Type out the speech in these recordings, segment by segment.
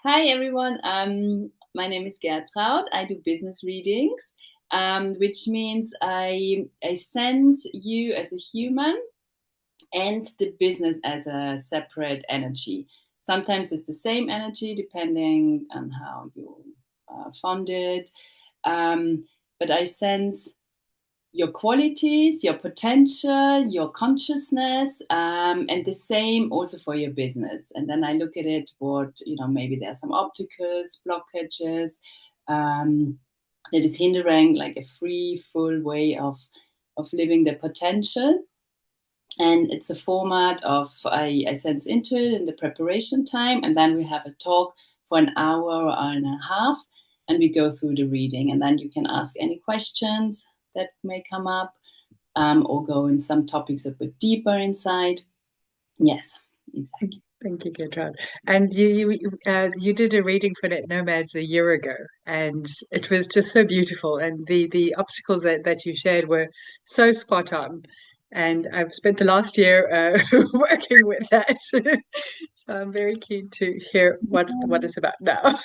Hi everyone. My name is Gertraud. I do business readings, which means I sense you as a human and the business as a separate energy. Sometimes it's the same energy depending on how you fund it, but I sense your qualities, your potential, your consciousness, and the same also for your business. And then I look at it, maybe there are some obstacles, blockages that is hindering like a free, full way of living the potential. And it's a format of I sense into it in the preparation time, and then we have a talk for an hour and a half, and we go through the reading, and then you can ask any questions that may come up, or go in some topics a bit deeper inside. Yes, exactly. Thank you, Gertraud. And you did a reading for NetNomads a year ago, and it was just so beautiful. And the obstacles that you shared were so spot on. And I've spent the last year working with that, so I'm very keen to hear what it's about now.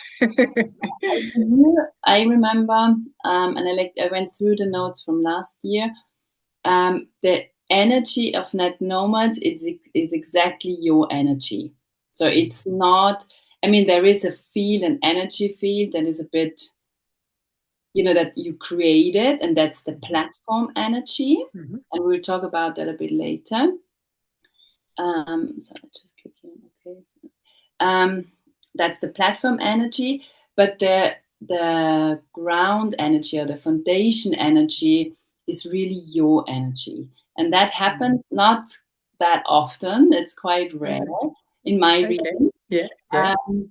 I remember, and I went through the notes from last year. The energy of NetNomads is exactly your energy. So it's not. I mean, there is a field, an energy field that is a bit, that you created, and that's the platform energy. Mhm. And we'll talk about that a bit later. So I just click here. Okay. That's the platform energy, but the ground energy or the foundation energy is really your energy, and that happens not that often. It's quite rare in my Okay. reading. Yeah. Yeah. Um,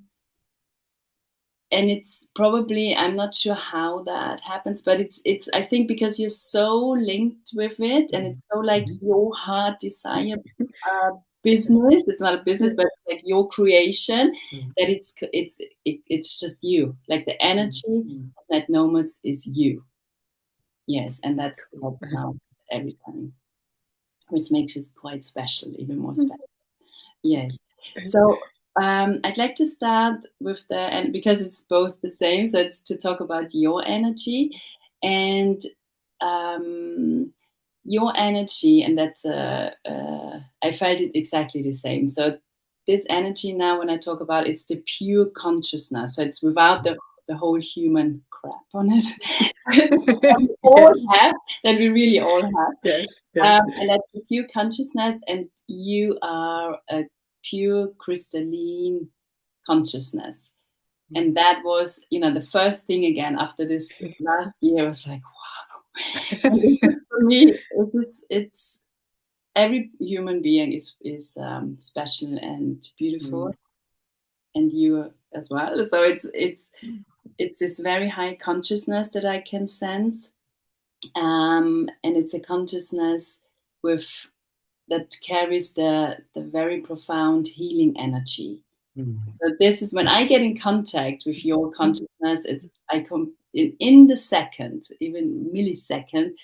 and it's probably, I'm not sure how that happens, but it's I think because you're so linked with it, and it's so like Mhm. your heart desire, Yes. business. It's not a Yeah. business, but like your creation. Mm. That it's just you. Like the energy Mm. that nomads is you. Yes, and that's Mm. now every time, which makes it quite special, even more special. Yes. So I'd like to start with and because it's both the same, so it's to talk about your energy and um, your energy, and I felt it exactly the same. So this energy now, when I talk about it's the pure consciousness, so it's without the whole human crap on it. That we all Yes. have, that we really all have. Yes. Yes. And that's the pure consciousness, and you are a pure crystalline consciousness. And that was, the first thing again after this last year. I was like, wow. And this is for me, it's every human being is special and beautiful, Mm. and you as well. So it's this very high consciousness that I can sense, and it's a consciousness with that carries the very profound healing energy. Mm. So this is when I get in contact with your consciousness. It's I come in the second, even millisecond,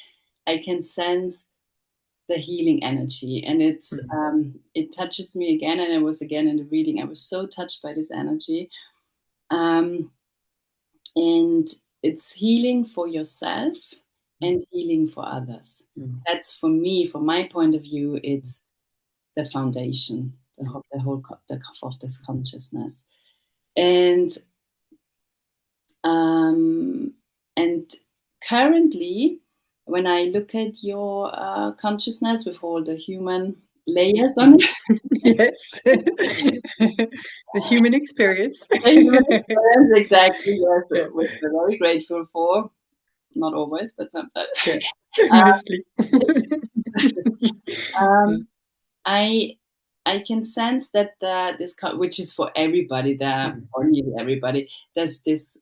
I can sense the healing energy, and Mm. it touches me again. And I was again in the reading. I was so touched by this energy, um, and it's healing for yourself and healing for others. Mm. That's for me, from my point of view, it's the foundation, of this consciousness. And um, and currently, when I look at your consciousness with all the human layers on it, Yes. The human experience. the human experience, exactly, yes, Yeah. which we're very grateful for. Not always, but sometimes. Yeah. uh, Mostly. um, I I can sense that which is for everybody, Mm. or nearly everybody, there's this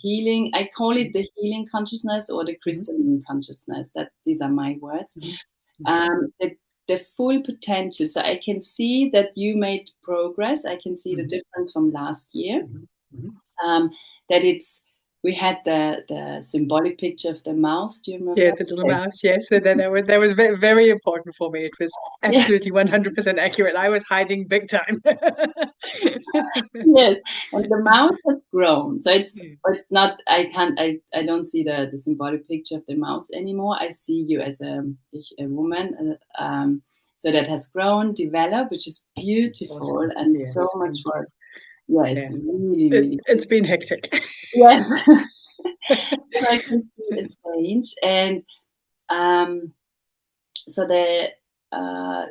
healing. I call it the healing consciousness or the Mhm. crystalline consciousness. That these are my words. Mhm. Okay. The full potential. So I can see that you made progress. I can see the Mhm. difference from last year. Mhm. Mhm. Um, that it's we had the symbolic picture of the mouse. Do you Yeah, remember? the little mouse. Yes, so that was very, very important for me. It was Yeah. absolutely 100% accurate. I was hiding big time. Yes, and the mouse has grown. So it's not. I don't see the symbolic picture of the mouse anymore. I see you as a woman. So that has grown, developed, which is beautiful Awesome. and so Yes, much thank you. work. Yes, Yeah, really, it, really. it's been hectic. Yes. So I can see a change, and um, so uh,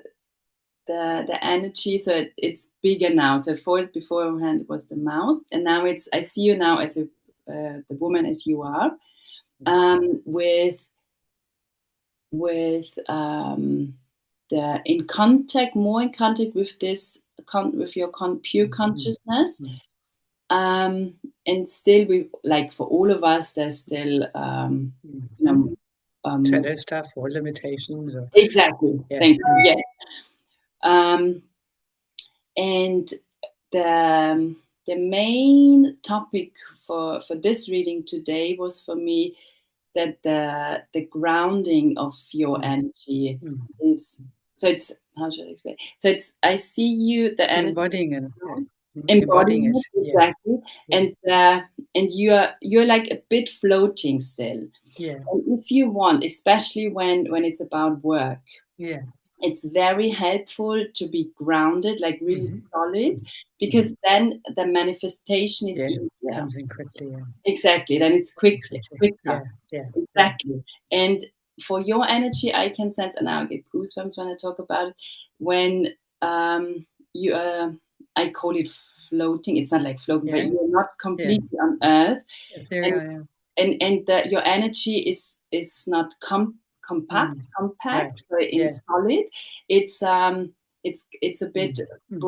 the energy. So it's bigger now. So beforehand it was the mouse, and now it's. I see you now as the woman as you are, with the in contact, more in contact with this with your pure consciousness. Um, and still, we like for all of us, there's still you know Shadow stuff or limitations or exactly. yeah. Thank you. Yes. Um, and the main topic for this reading today was for me that the grounding of your energy is, so it's, how should I explain? So it's, I see you the energy Embodying it. Embodying embodying it. it Yes. exactly, Yeah. and you're like a bit floating still. Yeah. And if you want, especially when it's about work, Yeah. it's very helpful to be grounded, like really Hmm. solid, Hmm. because then the manifestation is Yeah. easier. Comes in quickly. Yeah. Exactly. Then Makes sense. Yeah. quicker. Yeah. Yeah. Yeah. Exactly. And for your energy, I can sense, and I get goosebumps when I talk about it, when you I call it floating. It's not like floating, but Yeah. you're not Yeah. completely on Earth, and Ethereal. your energy is not Yeah. Mm. compact, Right. but in Yeah. solid. It's a bit Mm.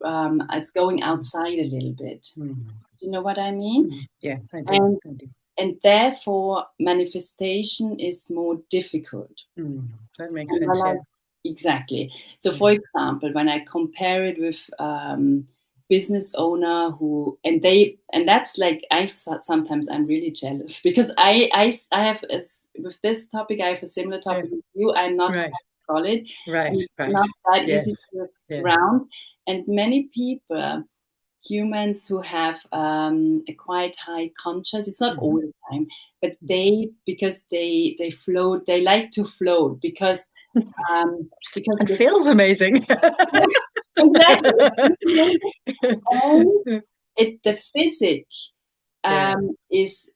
Mm. it's going Mm. outside a little bit. Mm. Do you know what I mean? Mm. Yeah, I do. And I do. therefore manifestation is more difficult. Mm. That makes And sense. when I Yeah. exactly. So Yeah. for example, when I compare it with business owner who, and that's like, sometimes I'm really jealous because I have with this topic I have a similar Yeah. topic with you. I'm not Right. solid, Right. and it's Right. not that easy Yes. to Yes. ground. And many people, humans who have a quite high conscious, it's not all Hmm. the time, but because they float, they like to float because It the, feels amazing. exactly, and the physic Yeah. is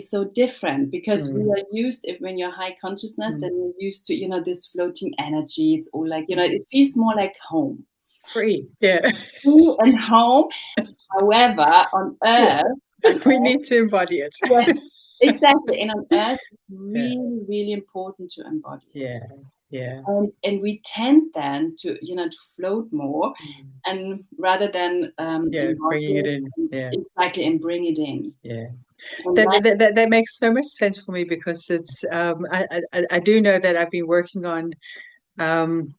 so different because we Mm. are used, if when you're high consciousness, then Mm. you're used to this floating energy. It's all like, Mm. it feels more like home. Free. Yeah. Free and home. However, on Yeah. Earth, on We Earth, need to embody it. yes, exactly. And on Earth, it's Yeah. really, really important to embody it. Yeah. Yeah. And we tend then to float more, Mm. and rather than Yeah. embody Bringing it it, in. Yeah. exactly, and bring it in. Yeah. And That makes so much sense for me because it's I do know that I've been working on um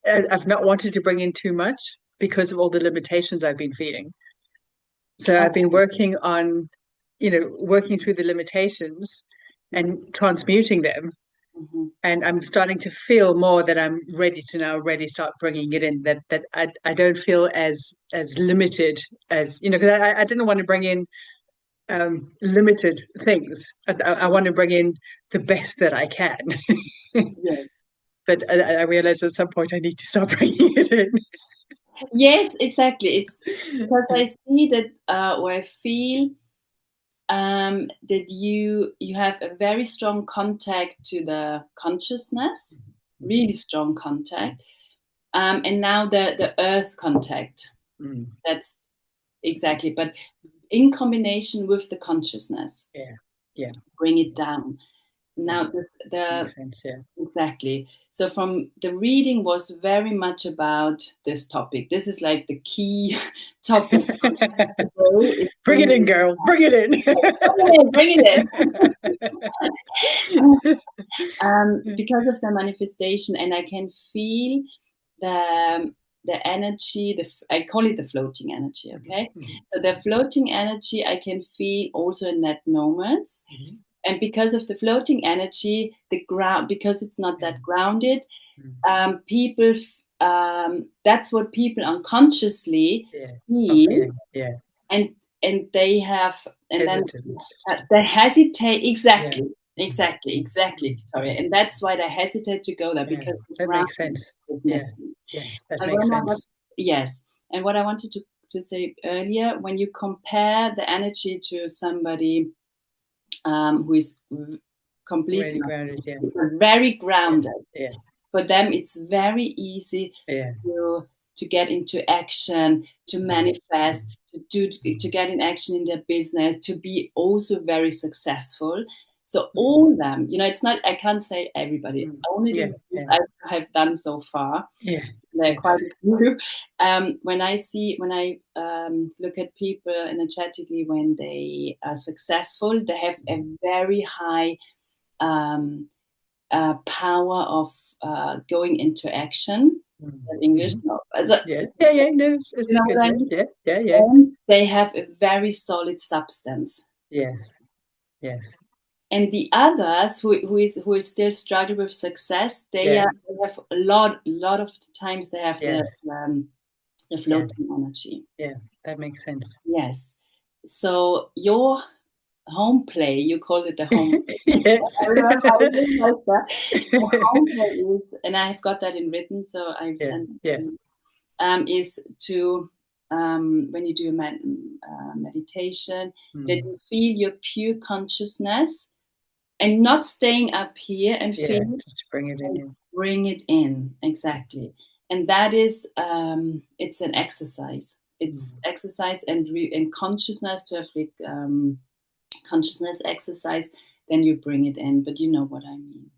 I've not wanted to bring in too much because of all the limitations I've been feeling. So I've been working on, working through the limitations and transmuting them. Mhm. And I'm starting to feel more that I'm ready to now really start bringing it in. That I don't feel as limited as because I didn't want to bring in limited things. I want to bring in the best that I can. Yes. But I realize at some point I need to start bringing it in. Yes, exactly. It's because I see that, or I feel that you have a very strong contact to the consciousness, really strong contact, and now the earth contact. Mm, That's exactly, but in combination with the consciousness, yeah, yeah, bring it down. yeah. Now the Makes sense. Yeah. exactly. So from the reading was very much about this topic. This is like the key topic today. Is Bring it in, girl. Bring it in. bring it in. Because of the manifestation, and I can feel the the energy, I call it the floating energy, okay? So the floating energy I can feel also in NetNomads. And because of the floating energy, the ground, because it's not that grounded, people, that's what people unconsciously feel. And they have, and hesitant. then they hesitate. Exactly, Victoria. And that's why they hesitate to go there, because that makes sense. is missing. Yes, that makes sense. Yes, and what I wanted to say earlier, when you compare the energy to somebody who is completely very grounded, for them it's very easy to get into action, to manifest, to get in action in their business, to be also very successful. So all of them, it's not, I can't say everybody, only the I have done so far. There are quite a few. When I look at people energetically, when they are successful, they have a very high power of going into action. English? No. No, it's good. I mean? Yeah. And they have a very solid substance. Yes. And the others who is still struggling with success, they have a lot of the times they have the floating energy. Yeah, that makes sense. Yes. So your home play, you call it the home play. Yes. I remember I really like that. The home play is, and I've got that in written, so I've sent it to you, is to when you do a meditation, that you feel your pure consciousness and not staying up here and feel it, just bring it in. Bring it in, exactly. And that is, it's an exercise. It's exercise and consciousness, to have like consciousness exercise. Then you bring it in, but you know what I mean.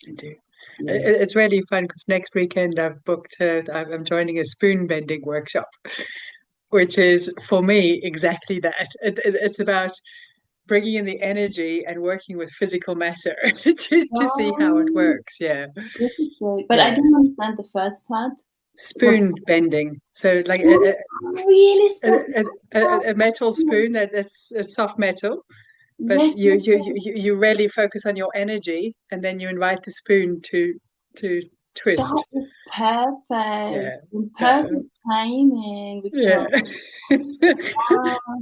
I do. Yeah. It's really fun because next weekend I've booked. I'm joining a spoon bending workshop, which is for me exactly that. It's about bringing in the energy and working with physical matter to see how it works. Yeah. This is great. But I don't understand the first part. Spoon bending. So like a metal spoon that's a soft metal, but you really focus on your energy, and then you invite the spoon to twist. That is perfect. Perfect timing, Victoria.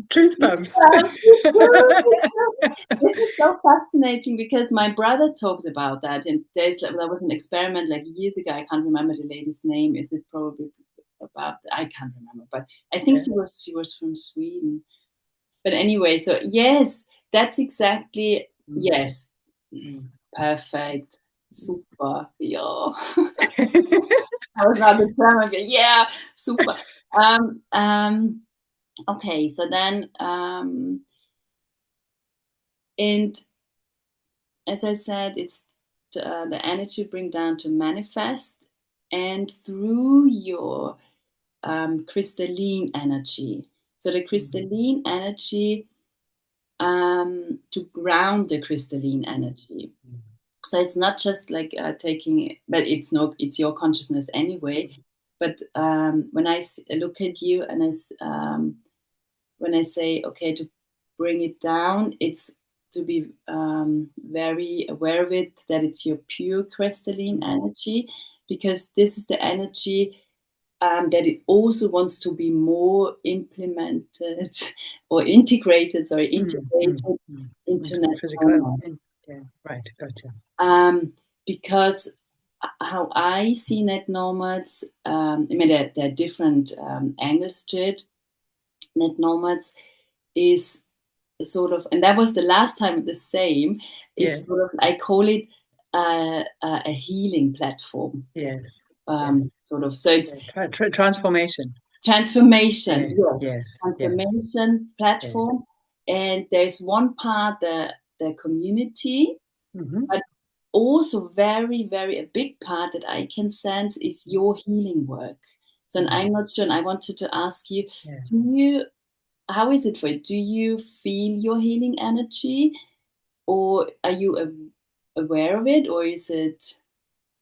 Truth bumps. This is so fascinating because my brother talked about that, and there was an experiment like years ago. I can't remember the lady's name. Is it probably about? I can't remember, but I think she was from Sweden. But anyway, so yes, that's exactly yes, perfect, super, yeah. I was not the term again. Yeah, super. Okay, so then, and as I said, it's the energy bring down to manifest, and through your crystalline energy. So the crystalline energy, to ground the crystalline energy. So it's not just like taking, but it's your consciousness anyway. But when I look at you and when I say, okay, to bring it down, it's to be very aware of it, that it's your pure crystalline energy, because this is the energy that it also wants to be more implemented or integrated into the physical. Right, gotcha. Because how I see NetNomads, I mean, there are different angles to it. NetNomads is sort of, and that was the last time the same, is sort of, I call it a healing platform. Sort of. So it's transformation. Transformation platform. And there's one part, the community, but also very, very a big part that I can sense is your healing work. So and I'm not sure, and I wanted to ask you, how is it for you? Do you feel your healing energy, or are you aware of it, or is it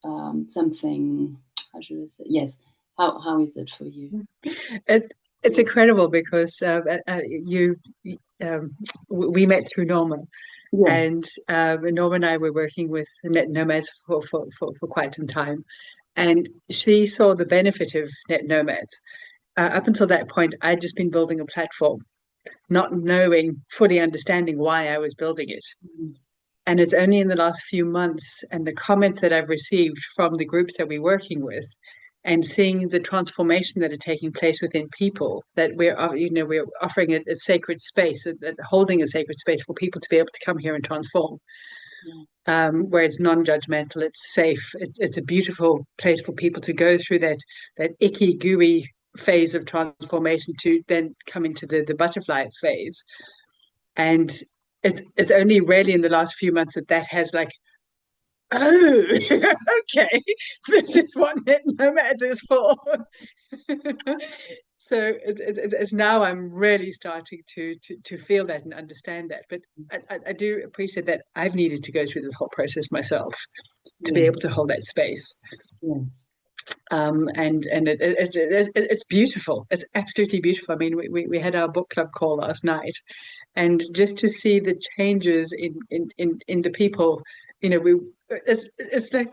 something, how should I say? Yes. How is it for you? It, it's incredible because um, we met through Norma, Yes. and Norma and I were working with NetNomads for quite some time, and she saw the benefit of NetNomads. Up until that point, I'd just been building a platform, not knowing, fully understanding why I was building it. Mhm. And it's only in the last few months and the comments that I've received from the groups that we're working with and seeing the transformation that are taking place within people that we're offering a sacred space, holding a sacred space for people to be able to come here and transform, where it's non-judgmental, it's safe, it's a beautiful place for people to go through that icky, gooey phase of transformation to then come into the butterfly phase. And it's only really in the last few months that has like, oh, okay, this is what NetNomads is for. So it's now I'm really starting to feel that and understand that. But I do appreciate that I've needed to go through this whole process myself to be Yes. able to hold that space. Yes. And it's beautiful. It's absolutely beautiful. I mean, we had our book club call last night, and just to see the changes in the people, we it's like,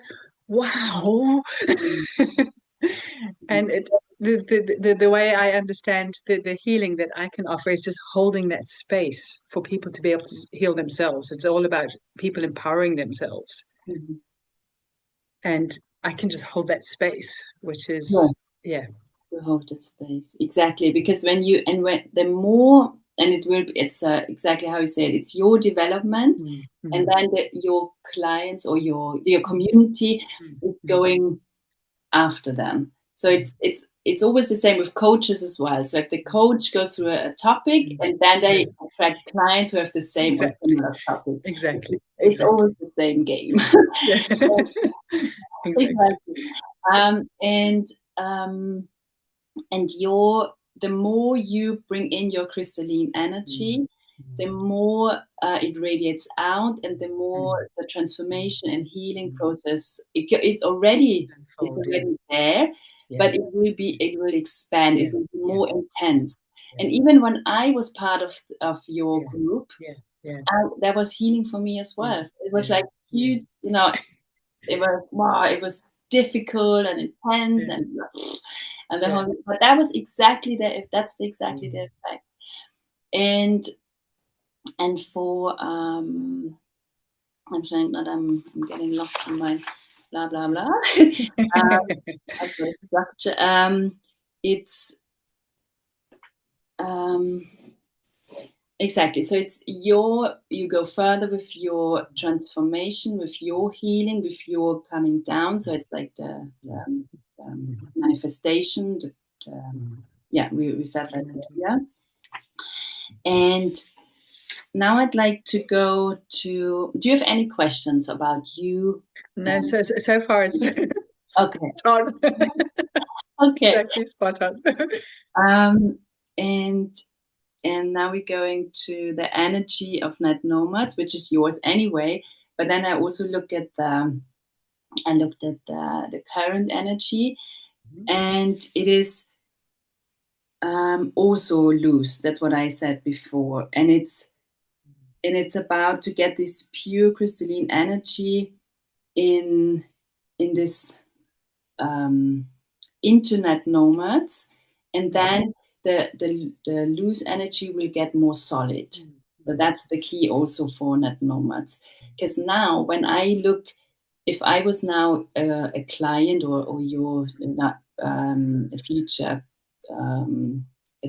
wow. And the way I understand the healing that I can offer is just holding that space for people to be able to heal themselves. It's all about people empowering themselves, Mhm. and I can just hold that space, which Yeah, is, yeah. to hold that space exactly, because when the more, and it's exactly how you said, it's your development, Mm, and mm, then your clients or your community mm, is mm, going after them. So mm, it's always the same with coaches as well. So like the coach goes through a topic, mm. and then they Yes, attract clients who have the same or exactly, similar topic. exactly, It's exactly. always the same game. Yeah, exactly. Exactly. Um, and um, and the more you bring in your crystalline Mm, energy, the mm, more it radiates out, and the mm, more the mm, transformation and healing mm. process, it's Unfold, yeah, already there, yeah, but it will expand, yeah, it will be yeah, more intense. yeah, And even when I was part of your yeah, group, yeah, yeah, that was healing for me as yeah, well. It was yeah, like yeah, huge, it was wow, it was difficult and intense, yeah, and the yeah. whole, but that was exactly the, if that's exactly the Mm. effect. And for I'm saying that I'm getting lost in my blah blah blah. I've got a structure. It's um exactly, so it's you go further with your transformation, with your healing, with your coming down. So it's like the Mm, manifestation, mm. yeah, we said that Yeah. earlier. And now I'd like to go to, do you have any questions about you? No, so far it's Okay. spot on. Okay. Exactly spot on. Um, and now we're going to the energy of NetNomads, which is yours anyway. But then I also I looked at the current energy, and it is also loose. That's what I said before, and it's about to get this pure crystalline energy in this internet nomads, and then the loose energy will get more solid. So that's the key also for net nomads. Because now, when I look, if I was now a client or your a future a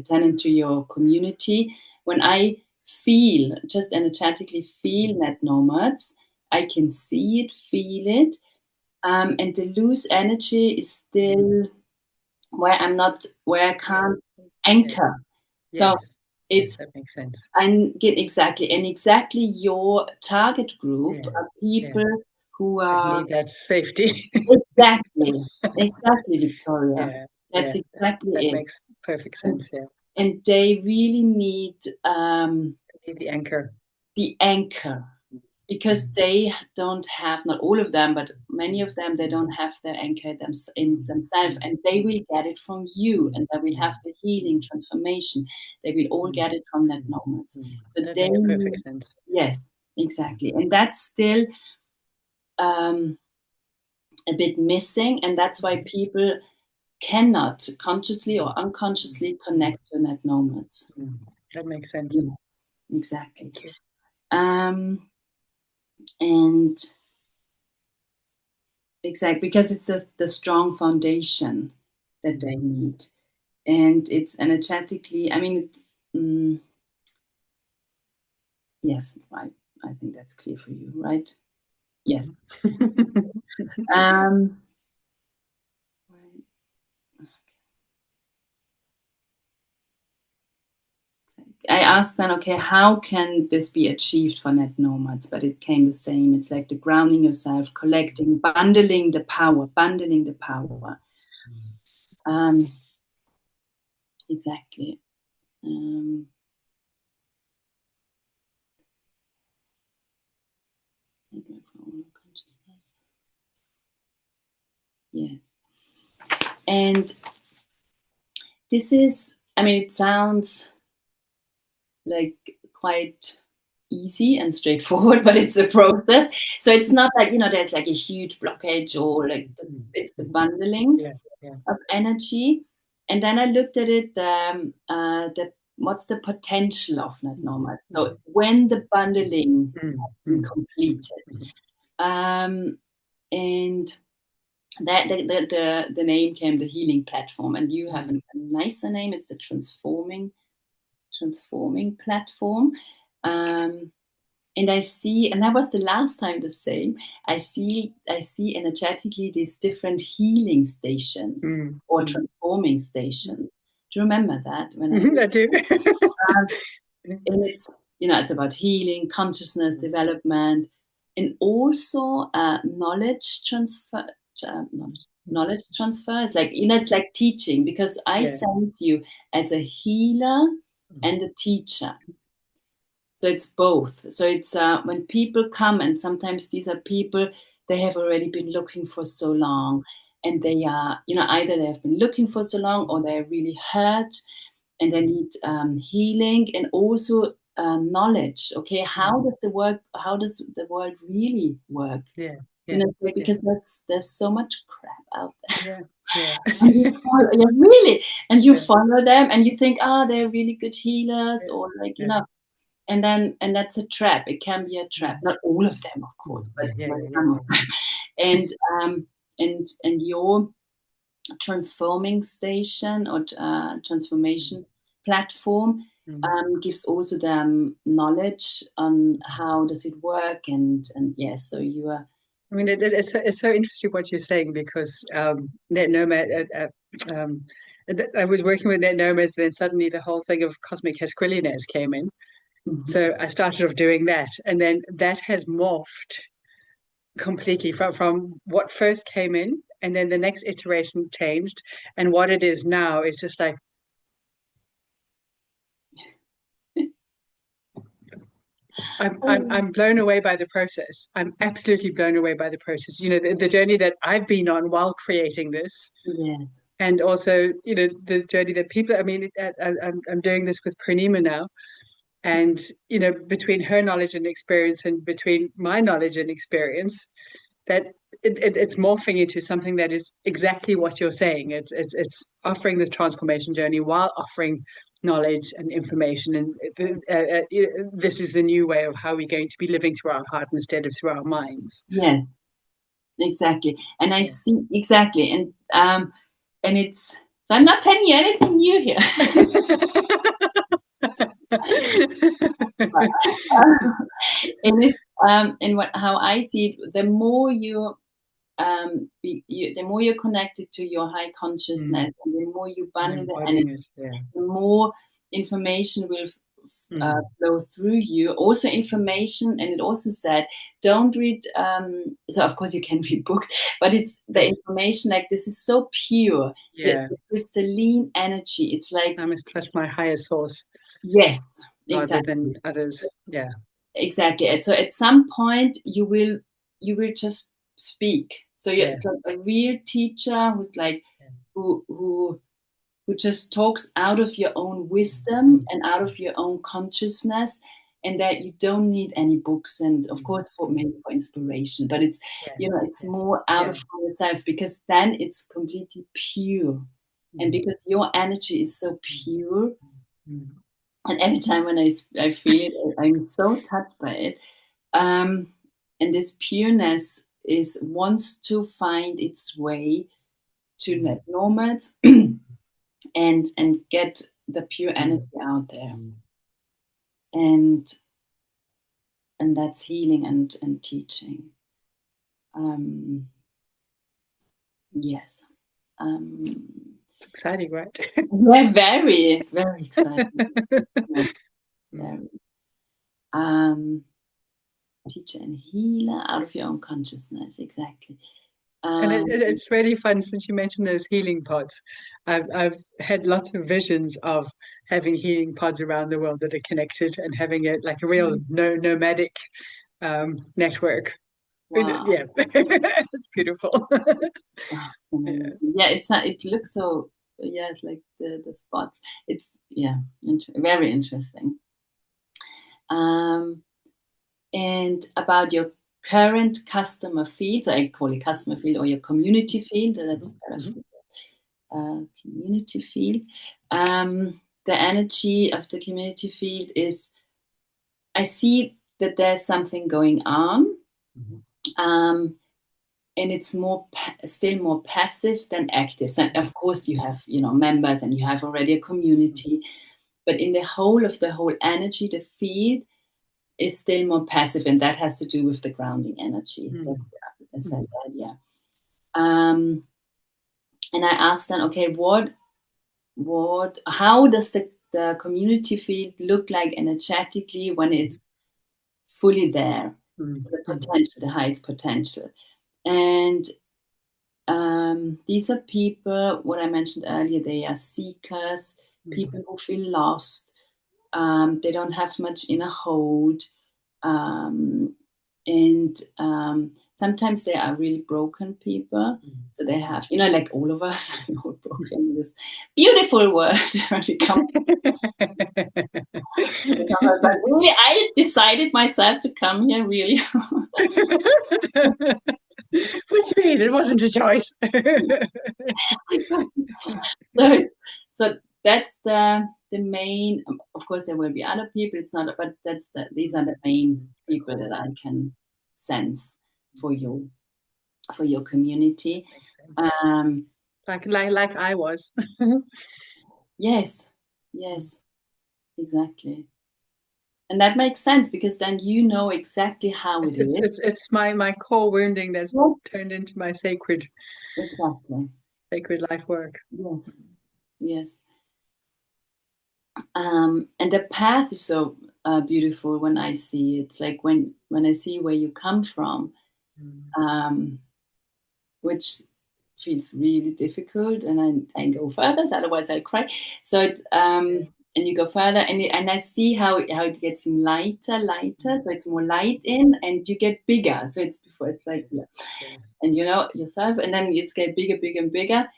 tenant to your community, when I feel, just energetically feel net nomads, I can see it, feel it, and the loose energy is still where I Yeah, can't yeah. anchor. So Yes. Yes, it's that makes sense. and get exactly, and exactly your target group Yeah, are yeah. people who I are need that safety. exactly Victoria. Yeah, That's yeah. exactly That it. makes perfect And, sense. Yeah. and they really need I need the anchor. the anchor. because they don't have, not all of them, but many of them, they don't have their anchor in themselves, and they will get it from you, and they will have the healing transformation. They will all get it from NetNomads. So That they makes perfect sense. Yes, exactly, and that's still a bit missing, and that's why people cannot consciously or unconsciously connect to NetNomads. That makes sense. Yeah, exactly. Thank you. And exactly, because it's the strong foundation that they need, and it's energetically. I mean, yes, I think that's clear for you, right? Yes. um, I asked then, okay, how can this be achieved for NetNomads? But it came the same. It's like the grounding yourself, collecting, bundling the power. Exactly. Yes. And this is, I mean, it sounds like quite easy and straightforward, but it's a process. So it's not like, there's like a huge blockage or like it's the bundling of energy. And then I looked at it, what's the potential of NetNomads? So when the bundling has been completed, and that the name came, the healing platform, and you have a nicer name. It's the transforming platform. And I see, and that was the last time the same. I see energetically these different healing stations or transforming stations. Do you remember that? I do. And it's about healing, consciousness development, and also knowledge transfer. Knowledge transfer is like, it's like teaching, because I sense you as a healer and a teacher. So it's both. So it's when people come, and sometimes these are people, they have already been looking for so long, and they are, either they have been looking for so long, or they're really hurt, and they need healing, and also knowledge. Okay, how does the world really work? Because there's so much crap out there. And really, and you follow them, and you think, they're really good healers, or like, and that's a trap. It can be a trap. Not all of them, of course, but some of them. And your transforming station or transformation platform gives also them knowledge on how does it work, and yes, so you are. I mean, it's so interesting what you're saying, because NetNomad, I was working with NetNomads, then suddenly the whole thing of cosmic Hesquilionaires came in. So I started off doing that, and then that has morphed completely from what first came in, and then the next iteration changed, and what it is now is just like, I'm blown away by the process. I'm absolutely blown away by the process. The journey that I've been on while creating this. Yes. And also, the journey that people. I mean, I'm doing this with Purnima now, and between her knowledge and experience, and between my knowledge and experience, that it's morphing into something that is exactly what you're saying. It's offering this transformation journey while offering knowledge and information, and this is the new way of how we're going to be living through our heart instead of through our minds. Yes, exactly. And I see exactly, and it's, so I'm not telling you anything new here. And how I see it, the more the more you're connected to your high consciousness, and the more you bundle the energy, the more information will flow through you. Also information, and it also said, don't read, so of course you can read books, but it's the information, like, this is so pure, the crystalline energy. It's like, I must trust my higher source. Yes, rather exactly. than others. exactly. And so at some point you will just speak. So you're Yeah. like a real teacher who's like Yeah. who just talks out of your own wisdom Mm, and out of your own consciousness, and that you don't need any books and of course for maybe for inspiration, but it's, yeah. you know, it's Yeah. more out Yeah. of yourself, because then it's completely pure, and Mm, because your energy is so mm, pure, mm, and every time when I feel it, I'm so touched by it. um, and this pureness is wants to find its way to mm, NetNomads and get the pure energy out there, mm. and that's healing and teaching. Um, yes. It's exciting, right? Yeah, very, very exciting. Yeah, Mm. very. Um, teacher and healer out of your own consciousness, exactly. And Um, it's really fun since you mentioned those healing pods. I've had lots of visions of having healing pods around the world that are connected and having it like a real nomadic network. wow. Yeah, it's beautiful. Oh, Yeah. amazing. Yeah, it's not, it looks so, yeah, it's like the spots. It's, yeah, very interesting. Um, and about your current customer field, so I call it customer field or your community field, that's better, Mhm. community field. The energy of the community field is, I see that there's something going on, Mhm. um, and it's more still more passive than active. So of course you have, you know, members and you have already a community, but in the whole of the whole energy, the field is still more passive, and that has to do with the grounding energy. Mhm. That's like Mhm. that, yeah. And I asked them, okay, how does the community field look like energetically when it's fully there? So Mhm. the Mhm. potential, the highest potential. And these are people, what I mentioned earlier, they are seekers, Mhm. people who feel lost. They don't have much inner hold. Um, and sometimes they are really broken people. So they have, you know, like all of us, we're all broken. This beautiful word when we come. But really, I decided myself to come here. Really, Which means it wasn't a choice. so, it's, so that's the main. Of course, there will be other people. It's not, but these are the main people that I can sense for you, for your community. Makes sense. Um, Like I was. yes, yes, exactly. And that makes sense because then you know exactly how it is. It's my core wounding that's Yes, turned into my exactly. sacred life work. Yes, yes. And the path is so beautiful when I see it. It's like when I see where you come from, Mm. um, which feels really difficult, and I go further, so otherwise I'll cry. So Yeah. and you go further, and I see how it gets lighter, lighter. Mm. So it's more light in, and you get bigger. So it's before it's like, Yes. yeah. Yes. And you know yourself, and then it's get bigger, bigger, and bigger.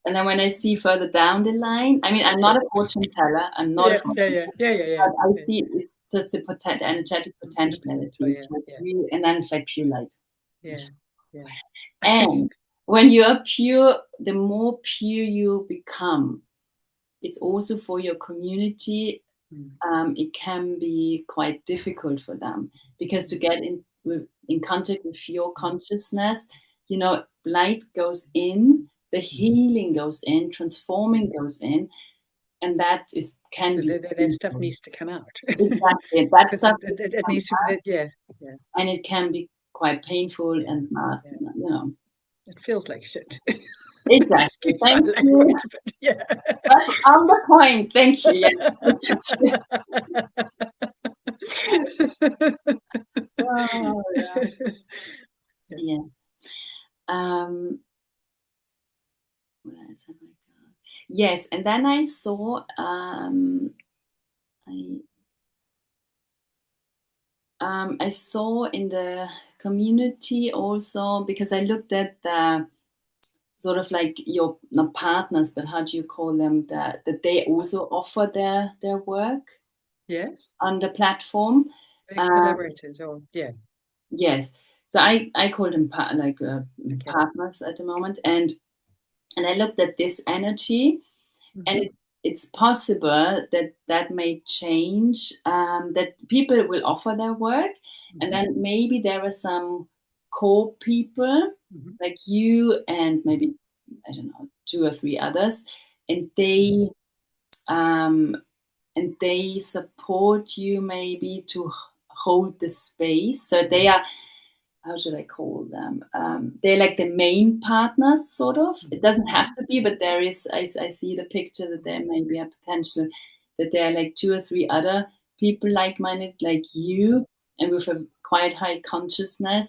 And then when I see further down the line, I mean, I'm That's not it. a fortune teller. I'm not a Yeah. Yeah. fortune Yeah. teller. Yeah. Yeah. Yeah. But I Yeah. see it's just the energetic The potential that I potential. see. Yeah. It's like Yeah. really, and then it's like pure light. Yeah. Yeah. And when you are pure, the more pure you become, it's also for your community. Mm. It can be quite difficult for them because to get in contact with your Mm. consciousness, you know, light goes in, the Mm. healing goes in, transforming goes in, and that is can So be their stuff painful. needs to come out Exactly, that because stuff it needs to. Yeah. Yeah. and it can be quite painful Yeah. and not, Yeah. you know. It feels like shit. Exactly. Excuse my Thank you. language, but yeah. That's on the point. Thank you. Yes. Oh, yeah. Yeah. Yeah. Um, what else have I got? Yes, and then I saw I I saw in the community also, because I looked at the sort of like your, not partners, but how do you call them, that they also offer their work Yes. on the platform. They're Um, collaborators, or yeah. yes, so I call them Okay. partners at the moment, and I looked at this energy, and Hmm. it's possible that that may change, that people will offer their work, and Hmm. then maybe there are some core people Hmm. like you and maybe, I don't know, two or three others, and um, they support you maybe to hold the space. So they are, how should I call them? They're like the main partners, sort of. It doesn't have to be, but there is, I see the picture that there may be a potential that there are like two or three other people like minded, like you, and with a quite high consciousness,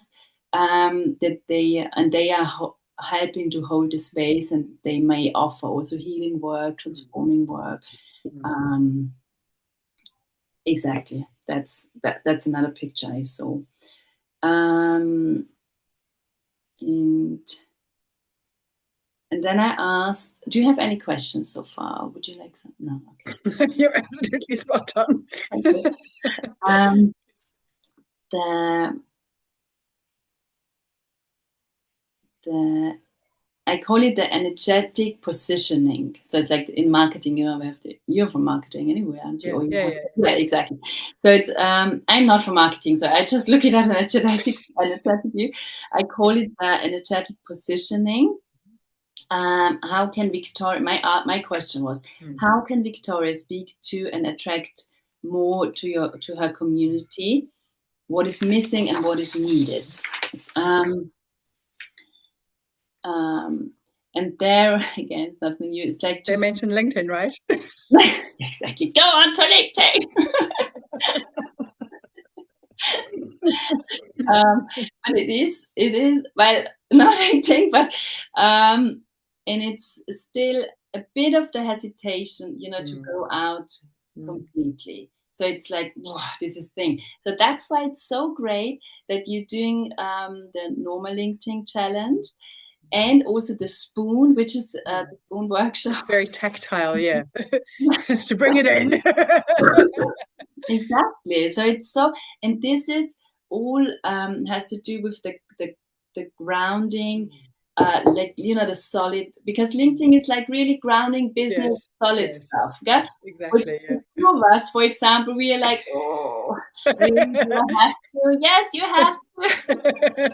that they are helping to hold the space, and they may offer also healing work, transforming work. Um, exactly. That's another picture I saw. Um, and then I asked, "Do you have any questions so far? Would you like some?" No, okay. You're absolutely spot on. Okay. Um, the the I call it the energetic positioning. So it's like in marketing, we have the, you're from marketing anyway, aren't you? Yeah, Or you yeah, have, yeah. yeah, exactly. So it's I'm not from marketing, so I just look at an energetic view. I call it the energetic positioning. How can Victoria? My question was, Mm. how can Victoria speak to and attract more to her community? What is missing and what is needed? Um, um, and there again, something new. It's like They just mentioned LinkedIn, right? exactly go on to LinkedIn. um, but it is well, not LinkedIn, but and it's still a bit of the hesitation, to Mm. go out Mm. completely. So it's like, wow, this is thing. So that's why it's so great that you're doing the normal LinkedIn challenge, and also the spoon, which is Mm. the spoon It's workshop. very tactile, yeah. It's to bring it in. Exactly. So it's so, and this is all has to do with the grounding, like the solid. Because LinkedIn is like really grounding business, Yes, solid yes, stuff. Okay, yes, which exactly, the yeah. two of us, for example, we are like, oh, really? Do I have to? Yes, you have to.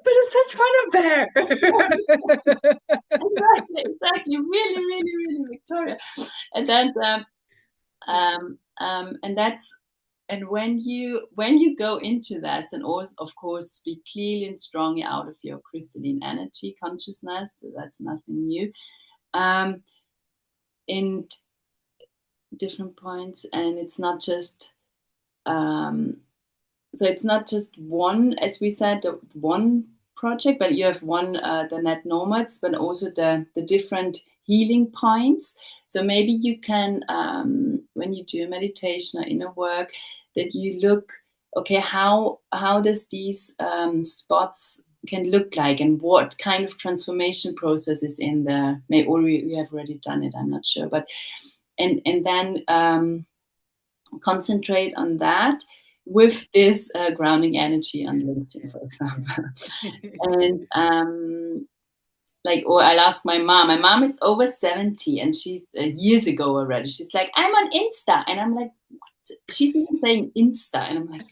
But it's such fun up there. Exactly. Really, really, really, Victoria. And then and that's, and when you go into that, and also of course speak clearly and strongly out of your crystalline energy consciousness, that's nothing new, um in different points, and it's not just um so it's not just one, as we said, the one project, but you have one, the NetNomads, but also the different healing points. So maybe you can, when you do meditation or inner work, that you look, okay, how does these spots can look like, and what kind of transformation process is in there? Maybe, or you have already done it, I'm not sure, but and then concentrate on that with this grounding energy on LinkedIn, Yeah, for example. yeah. And like, or I'll ask my mom. My mom is over 70, and she's years ago already. She's like, I'm on Insta, and I'm like, what? She's even saying Insta, and I'm like,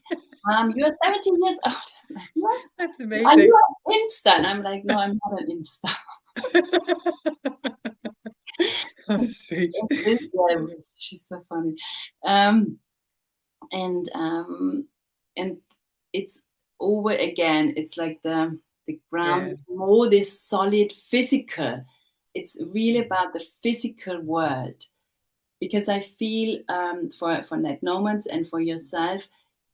Mom, you're 70 years old. I'm like, what? That's Are you amazing. on Insta? And I'm like, no, I'm not on Insta. Oh, sweet. This guy, she's so funny. Um, and um, and it's over again. It's like the ground, Yeah. more this solid physical. It's really about the physical world, because I feel for NetNomads and for yourself,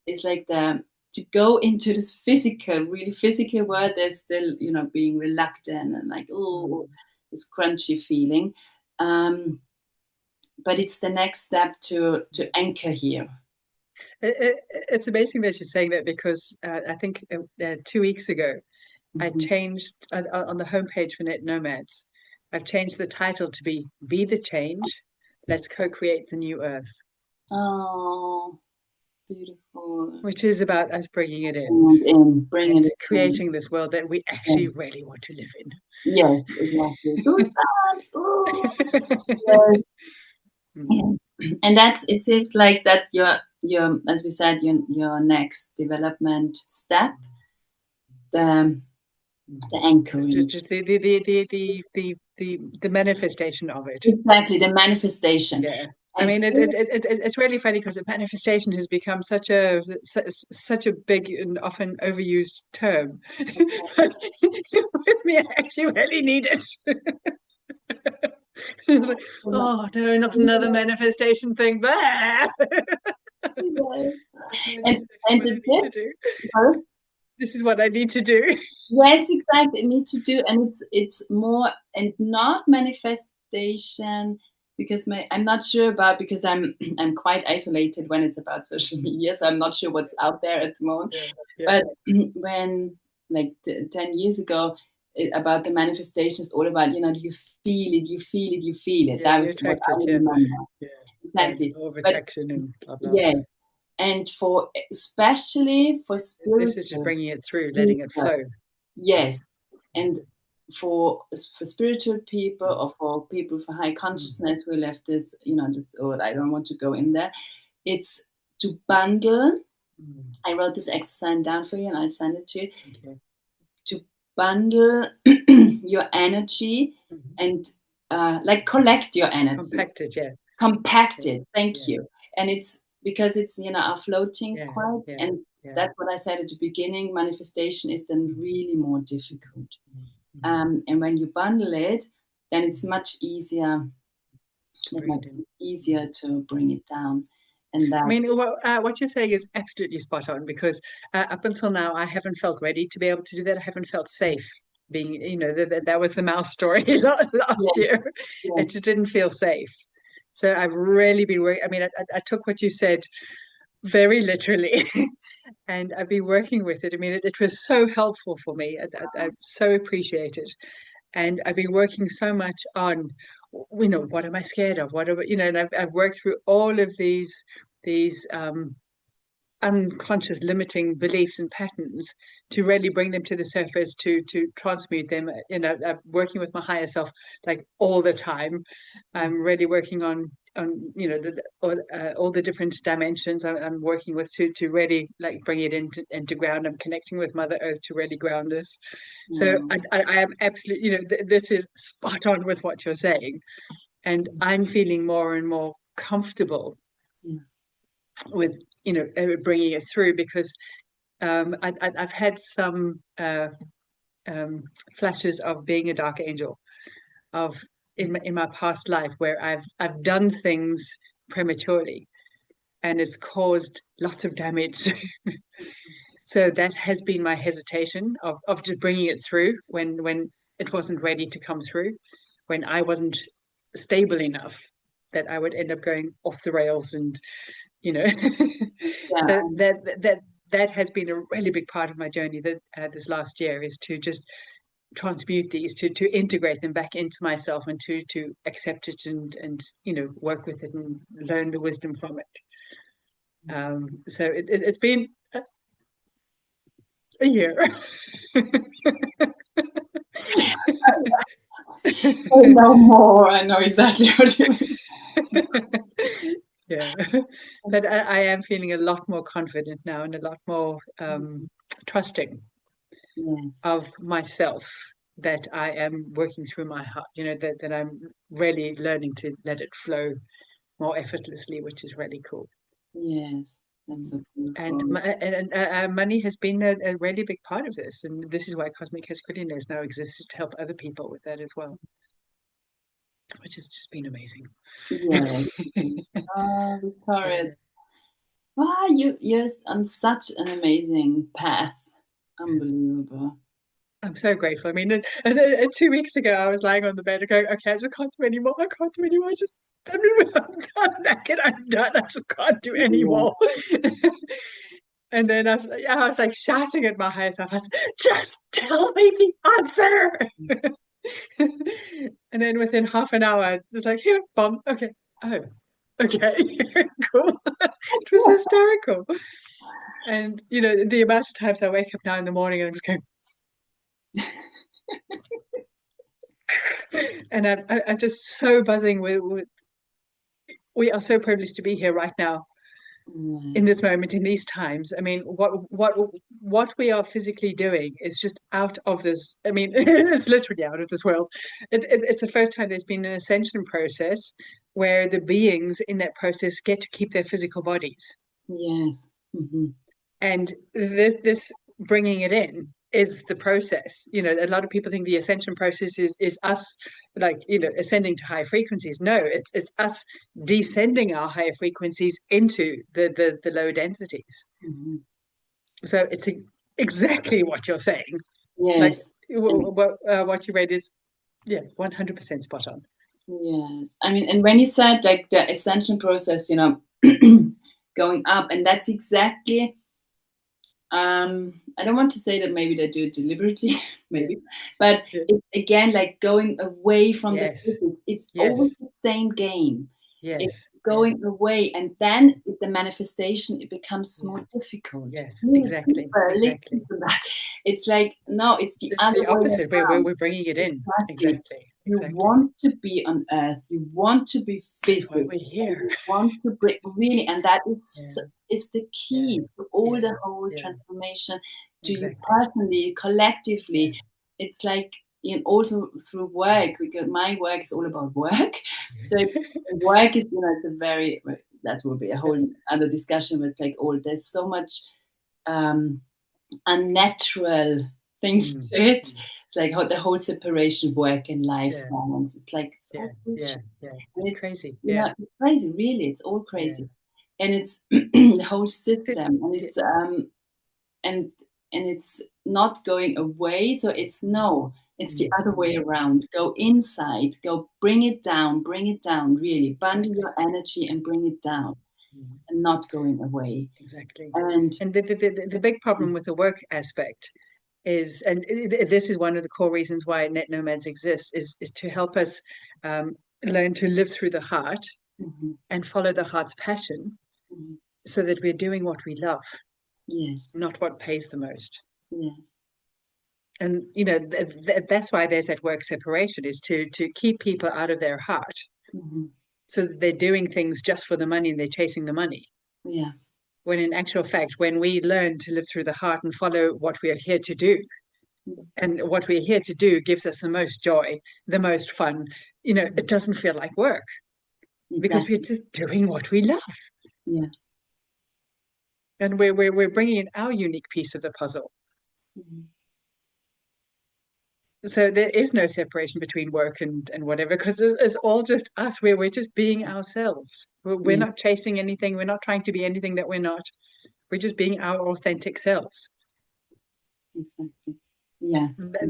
it's like the to go into this physical, really physical world. There's still being reluctant and like, oh, Mm. this crunchy feeling. Um, but it's the next step to anchor here. It's amazing that you're saying that because I think 2 weeks ago I Mhm. changed on the homepage for NetNomads. I've changed the title to Be the Change. Let's co-create the new Earth, Oh, beautiful. which is about us bringing it And bringing and it in. creating this world that we Yeah. actually really want to live Yes, exactly. Good times. Oh, in. yes. Yes. And that's it seems like that's your as we said your next development step, the the Just, anchoring. just the manifestation of it. Exactly, the manifestation. Yeah. I And mean, it's really funny because the manifestation has become such a big and often overused term. But with me, I actually really need it. It's like, oh no, not another manifestation thing. Blah! and This is and what I the need tip, to do. sorry? This is what I need to do. Yes, exactly. Need to do, and it's more and not manifestation because I'm not sure about because I'm quite isolated when it's about social media, so I'm not sure what's out there at the moment. Yeah, yeah, But when like 10 years ago, about the manifestation is all about you feel it, you feel it, you feel it. yeah. That You're was what I attracted. Yeah, remember yeah. Yeah, exactly. law of But attraction and blah blah. yes, and for especially for This is just spiritual bringing it through, letting it people, flow. yes, and for spiritual people or for people for high consciousness, we left this, this, oh, I don't want to go in there. It's to bundle. Mm, I wrote this exercise down for you and I'll send it to you. okay. To bundle your energy Mhm. and like collect your energy, Compacted, yeah, compact yeah, it. Thank yeah, you. And it's because it's are floating yeah, quite, yeah, and yeah. that's what I said at the beginning. Manifestation is then Mm, really more difficult. mm, mm, And when you bundle it, then it's mm. much easier. Bring Like it in. it's easier to bring it down, and I that. mean, what you're saying is absolutely spot on because up until now, I haven't felt ready to be able to do that. I haven't felt safe being, that was the mouse story last Yes, year. yes, It just didn't feel safe. So I've really been working. I mean, I took what you said very literally, and I've been working with it. I mean, it was so helpful for me. I so appreciate it. And I've been working so much on, what am I scared of? What are, and I've worked through all of these unconscious limiting beliefs and patterns to really bring them to the surface, to transmute them. I'm working with my higher self like all the time. I'm really working on all the different dimensions I'm working with to really like bring it into ground. I'm connecting with Mother Earth to really ground this. So yeah, I am absolutely, this is spot on with what you're saying, and I'm feeling more and more comfortable yeah. with bringing it through because I've had some flashes of being a dark angel of in my past life where I've done things prematurely and it's caused lots of damage. So that has been my hesitation of just bringing it through when it wasn't ready to come through, when I wasn't stable enough that I would end up going off the rails and you know Yeah, so that has been a really big part of my journey that this last year is to just transmute these to integrate them back into myself and to accept it and work with it and learn the wisdom from it. So it's been a year. I know more. I know exactly what you mean. Yeah, but I am feeling a lot more confident now and a lot more trusting Yes, of myself that I am working through my heart, that I'm really learning to let it flow more effortlessly, which is really cool. yes, that's so And, beautiful. money has been a really big part of this. And this is why Cosmic Cascadiness now exists to help other people with that as well, which has just been amazing. Yes. Oh, Victoria, Yeah. wow, you're on such an amazing path. Unbelievable. I'm so grateful. I mean, 2 weeks ago, I was lying on the bed going, okay, I just can't do anymore. I can't do anymore. I just I'm naked, I'm done, I just can't do any Yeah. more. And then I was like shouting at my higher self. I was, just tell me the answer. And then within half an hour, it's like, here, bomb. Okay. Oh, okay. Cool. It was hysterical. And, the amount of times I wake up now in the morning and I'm just going, and I'm just so buzzing with, we are so privileged to be here right now in this moment, in these times. I mean, what we are physically doing is just out of this. I mean, it's literally out of this world. It's the first time there's been an ascension process where the beings in that process get to keep their physical bodies. Yes. Mm-hmm. And this bringing it in is the process. A lot of people think the ascension process is us, like, ascending to high frequencies. No, it's us descending our higher frequencies into the lower densities. Mm-hmm. So it's exactly what you're saying. Like, Yes. And what you read is, yeah, 100% spot on. yes. I mean, and when you said like the ascension process, going up, and that's exactly, I don't want to say that maybe they do it deliberately, maybe, but Yeah. it's again like going away from the Yes. physics. It's always Yes. the same game. It's Yes. Yeah. going away, and then the manifestation, it becomes Yeah. more difficult. Yes. Many Exactly. people listen Exactly. to that. It's like, no, it's the It's other the way opposite. around. We're bringing it in. Exactly. Exactly. You Exactly. want to be on earth. You want to be That's why physics. we're And here. you want to bring really, and that Yeah. is the Yeah. key to all Yeah. the whole Yeah. transformation, to you Exactly. personally, Yeah. collectively. It's like also through work, because my work is all about work. So work is, it's a very, that will be a whole other discussion. But it's like, there's so much um, unnatural things Mm, to it. mm. It's like the whole separation, work and life Yeah. balance. It's like it's Yeah. all Yeah. bullshit. Yeah. And It's it's, crazy. Yeah. it's crazy, really. It's all Yeah. crazy. And it's the whole It, system, and yeah. it's and and it's not going away. So it's no, it's the Mm, other mm. way around. Go inside, go bring it down, really. Bundle Exactly. your energy and bring it down, Mm, and not going away. exactly. And And the big problem with the work aspect is, and this is one of the core reasons why NetNomads exists, is to help us learn to live through the heart mhm, and follow the heart's passion mhm. so that we're doing what we love, Yes, not what pays the most. yes. And that's why there's that work separation, is to keep people out of their heart, Mhm. so that they're doing things just for the money and they're chasing the money. Yeah. When in actual fact, when we learn to live through the heart and follow what we are here to do, Mm. and what we're here to do gives us the most joy, the most fun, it doesn't feel like work because we're Exactly. just doing what we love. Yeah. And we're bringing in our unique piece of the puzzle. Mhm. So there is no separation between work and whatever, because it's all just us. We're just being ourselves. We're Yeah. not chasing anything. We're not trying to be anything that we're not. We're just being our authentic selves. Exactly. Yeah.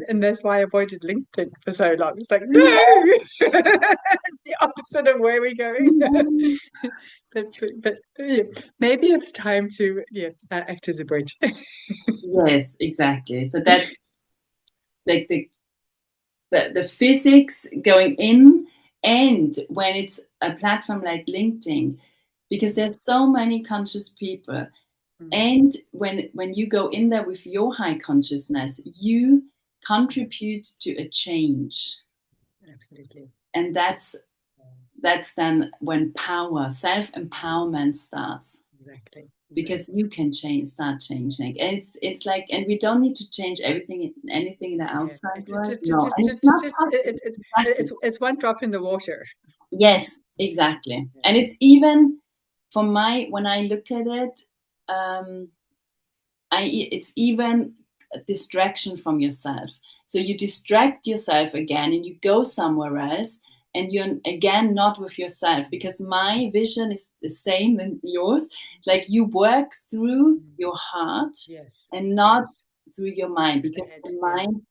And that's why I avoided LinkedIn for so long. It's like, no, it's the opposite of where we're going. But yeah, maybe it's time to act as a bridge. Yes, exactly. So that's like the physics going in, and when it's a platform like LinkedIn, because there's so many conscious people, Mm, and when you go in there with your high consciousness, you contribute to a change, absolutely. and that's then when power, self empowerment starts, Exactly. because Exactly. you can start changing. And it's like, and we don't need to change anything in the Yeah. outside It's world. No, and it's not just possible. Exactly. it's one drop in the water. Yes, exactly. Yeah. And it's even for my, when I look at it, um, it's even a distraction from yourself. So you distract yourself again and you go somewhere else, and you're again not with yourself, because my vision is the same than yours. Like you work through Mm. your heart Yes. and not Yes. through your mind, Through the because head. the Yeah. mind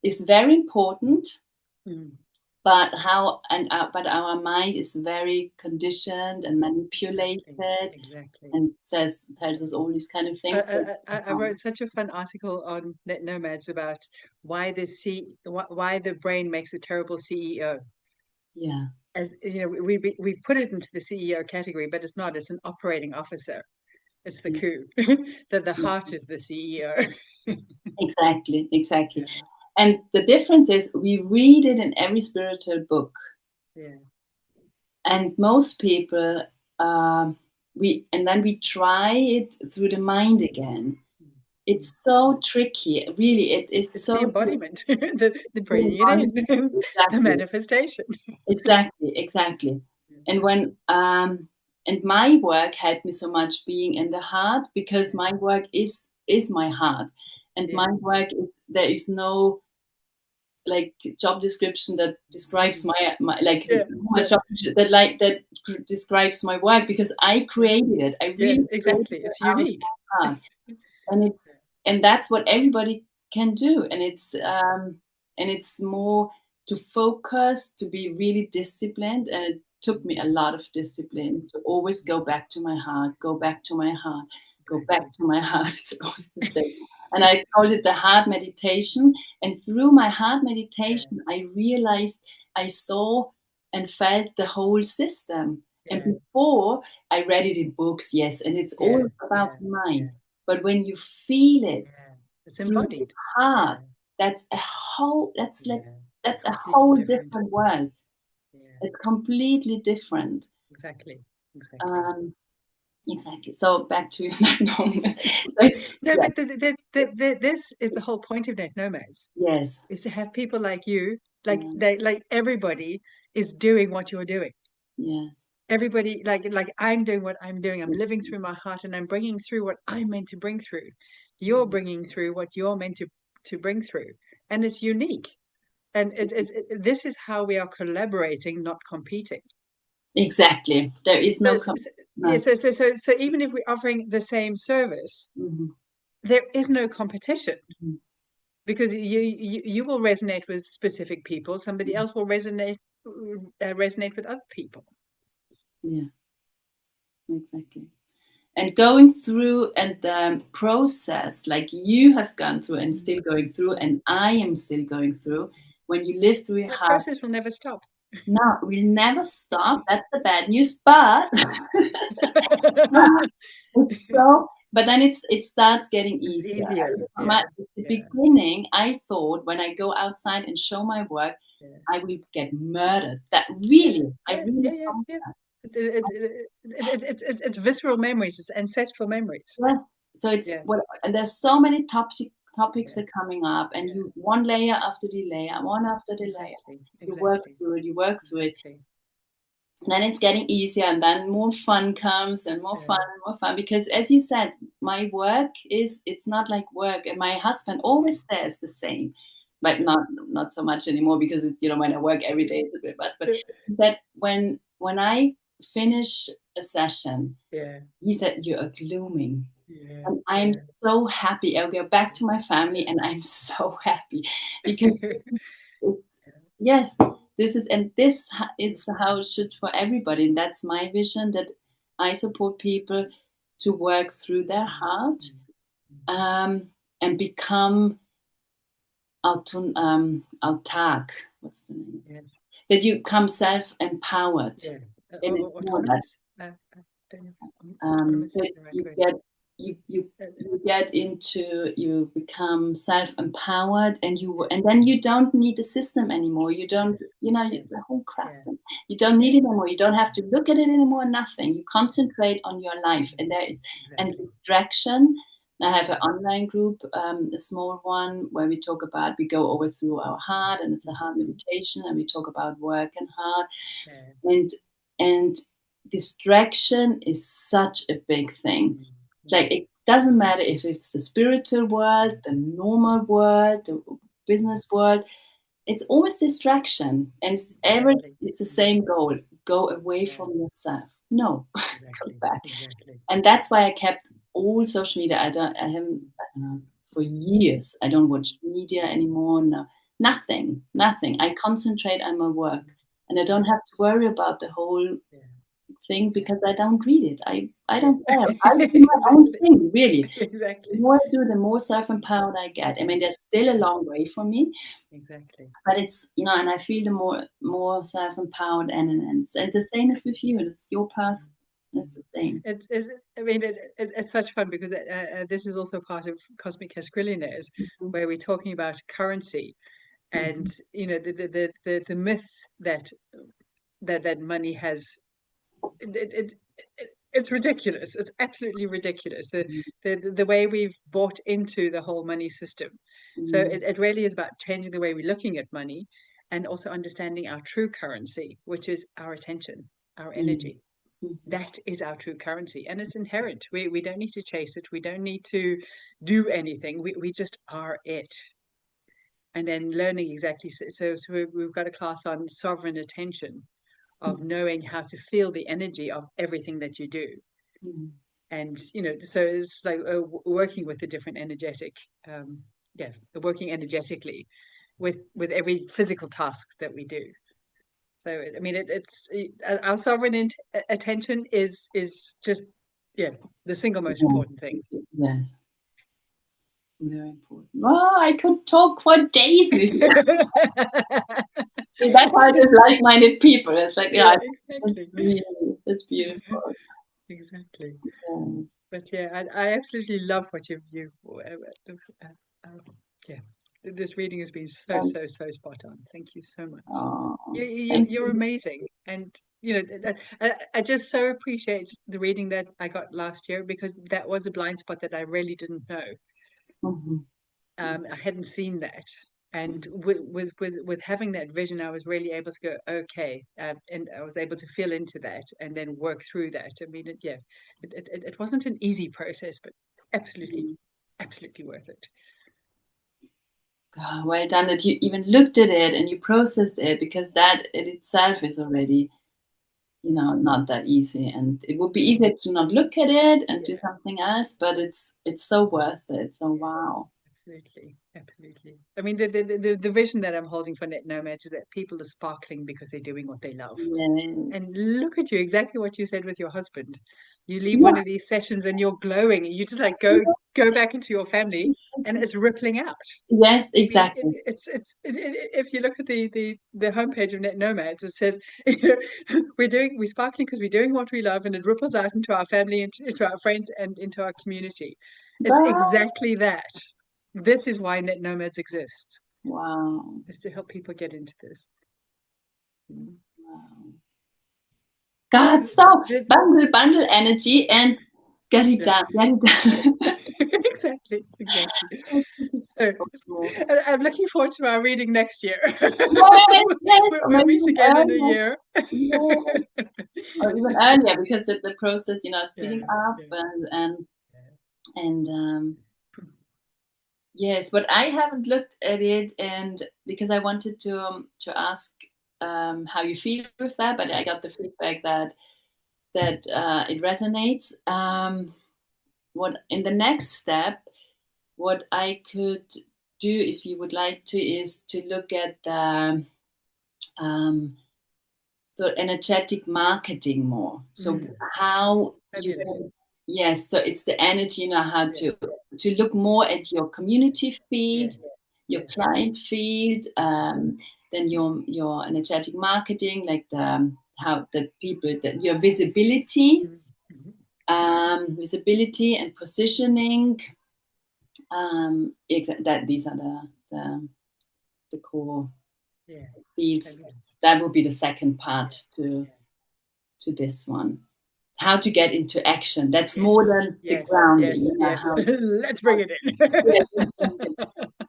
is very important, Mm. but but our mind is very conditioned and manipulated, Exactly. and tells us all these kind of things. So, I wrote such a fun article on NetNomads about why the brain makes a terrible CEO. yeah. As you know, we put it into the CEO category, but it's not. It's an operating officer. It's the Yeah. coup. That the heart is the CEO. Exactly, exactly. Yeah, And the difference is we read it in every spiritual book, yeah, and most people, and then we try it through the mind again. mm. It's so tricky, really. It is It's the so embodiment, the the bringing it in, embodiment. the Exactly, manifestation. exactly, exactly. And when and my work helped me so much being in the heart, because Yeah, my work is my heart, and yeah, my work is, there is no like job description that describes my like yeah, a yeah, job that describes my work, because I yeah, created it. I yeah. really created Exactly. it It's out of unique. my heart, and that's what everybody can do, and it's more to focus, to be really disciplined, and it took me a lot of discipline to always go back to my heart, go back to my heart, go back Exactly. to my heart. It's always the same. And I called it the heart meditation. And through my heart Yeah, meditation, I realized, I saw and felt the whole system. And yeah, before, I read it in books, yes, and it's all yeah, about yeah, the yeah, mind. But when you feel it yeah. It's through the embodied. heart, Yeah, that's a whole, that's like, yeah. It's that's a completely whole different. different world. Yeah, It's completely different. exactly, exactly. Um, exactly. So back to like, No, yeah, but this is the whole point of Net Nomads, yes, is to have people like you, yeah, like everybody is doing what you're doing. yes, Everybody, like I'm doing what I'm doing. I'm living through my heart, and I'm bringing through what I'm meant to bring through. You're yeah. bringing through what you're meant to bring through, and it's unique. And this is how we are collaborating, not competing. Exactly. There is So, no, yeah, no. so even if we're offering the same service, Mhm, there is no competition, mhm, because you will resonate with specific people. Somebody mhm. else will resonate with other people. Yeah, exactly. And going through and the process, like you have gone through and still going through, and I am still going through, when you live through your That heart, process will never stop. no, we'll never stop. That's the bad news. But it's so, but then it starts getting It's easier. easier. Yeah, At the yeah, beginning, I thought when I go outside and show my work, yeah, I will get murdered. That yeah, really, I yeah, really yeah, yeah, thought yeah. that. It's visceral memories. It's ancestral memories. Yes. So it's Yeah, what, and there's so many topics yeah, are coming up, and yeah. you one layer after the layer, one after the layer. Exactly, You work exactly, through it, you work through it. exactly. And then it's getting easier, and then more fun comes, and more fun Yeah, and more fun. Because as you said, my work is, it's not like work. And my husband always says the same, but yeah. not so much anymore, because it's, when I work every day it's a bit bad. But he said, when I finish a session, Yeah, he said, "You are glooming." yeah, And I'm yeah, so happy. I'll go back to my family, and I'm so happy, because yeah. it's, yes, this is, and this is how it should for everybody. And that's my vision, that I support people to work through their heart, um, and become autark. What's the name? Yes, That you become self-empowered. yeah. And it's more that. Autonomous. Don't know if autonomous So is it's, the right you word. get you get into, you become self-empowered, and Yeah, and then you don't need the system anymore. You don't, yes, yes, the whole crap yeah, thing. You don't yeah, need it anymore. You don't have to look at it anymore. Nothing. You concentrate on your life, and there is, and exactly. distraction. I have an Yeah, online group, a small one, where we go over through our heart, and it's a heart mhm, meditation, and we talk about work and heart, yeah, and and distraction is such a big thing. mm, Like, mm, it doesn't matter if it's the spiritual world, mm, the normal world, the mm, business world. It's always distraction, and exactly, it's the same exactly. goal. Go away Yeah, from yourself. No, go exactly, back. exactly. And that's why I kept all social media. I haven't, Mm, I don't know, for years. I don't watch media anymore. No, nothing. I concentrate on my work, and I don't have to worry about the whole thing because I don't read it. I don't care. I do my own Exactly. thing, really. The Exactly. more I do, the more self-empowered I get. I mean, there's still a long way for me, Exactly. but it's, and I feel the more self-empowered, and it's the same as with you. It's your path. It's the same. I mean, it's such fun because this is also part of Cosmic Cascrillionaires, Mhm. where we're talking about currency and Mhm. the myth that that money has it, it's ridiculous. It's absolutely ridiculous. The way we've bought into the whole money system. So Mhm. it really is about changing the way we're looking at money and also understanding our true currency, which is our attention, our Mhm. energy. Mhm. That is our true currency, and it's inherent. We don't need to chase it. We don't need to do anything. We just are it. And then learning exactly. So we've got a class on sovereign attention, of knowing how to feel the energy of everything that you do. Mhm. And so it's like working with the different energetic, um, yeah, working energetically with every physical task that we do. So I mean, it's our sovereign attention is just, yeah, the single most important thing. Yes, very important. Well, I could talk for days with you. See, that's how I just like-minded people. It's like, yeah, Yeah, that's exactly. really, that's beautiful. Exactly. Yeah. But yeah, I absolutely love what you've yeah. This reading has been Um, so spot on. Thank you so much. oh, thank You're you. amazing, and I just so appreciate the reading that I got last year, because that was a blind spot that I really didn't know. Mhm. I hadn't seen that, and with having that vision, I was really able to go, okay, and I was able to feel into that and then work through that. I mean, it wasn't an easy process, but absolutely, Mhm. absolutely worth it. God, well done that you even looked at it and you processed it, because that in itself is already, not that easy. And it would be easier to not look at it and do Yeah. something else, but it's so worth it. So Yeah, wow. absolutely, absolutely. I mean, the vision that I'm holding for NetNomads is that people are sparkling because they're doing what they love. Yes. And look at you, exactly what you said with your husband. You leave one Yeah. of these sessions and you're glowing. You just like go back into your family, and it's rippling out. Yes, I mean, exactly. if you look at the homepage of Net Nomads, it says, we're sparkling because we're doing what we love, and it ripples out into our family, into our friends, and into our community. It's Wow. exactly that. This is why Net Nomads exists, Wow. is to help people get into this. Mm. Wow. God, so The- bundle energy and get it yeah, done. Get it done. exactly, exactly. So, Yes, I'm looking forward to our reading next year. yes, or We'll maybe meet even again in a earlier. year. Yes, or even earlier, because the process, speeding Yeah, up, yeah, and yes, but I haven't looked at it, and because I wanted to ask how you feel with that, but I got the feedback that it resonates. What in the next step, what I could do, if you would like to, is to look at the um, so energetic marketing more. So Mm. how you Fabulous. can, yes, so it's the energy, how Yeah, to look more at your community yeah, feed, your yes. client feed, then your energetic marketing, like the how the people, that your visibility, Mm, mhm. visibility and positioning. That these are the core Yeah, fields. fabulous. That would be the second Yeah, part yeah. to this one. How to get into action. That's more Yes, than the yes, grounding. yes, yes. Let's bring How it in. yes, so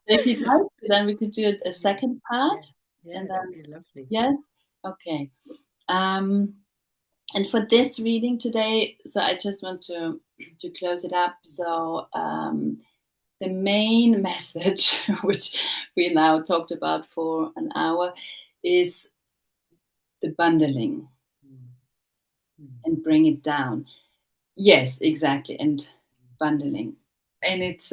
if you'd like to, then we could do a Yeah, second yeah, part, yeah, and that would then be lovely. yes, okay. Um, and for this reading today, so I just want to close it up. So the main message, which we now talked about for an hour, is the bundling Mm, mm, and bring it down. Yes, exactly, and bundling, and it's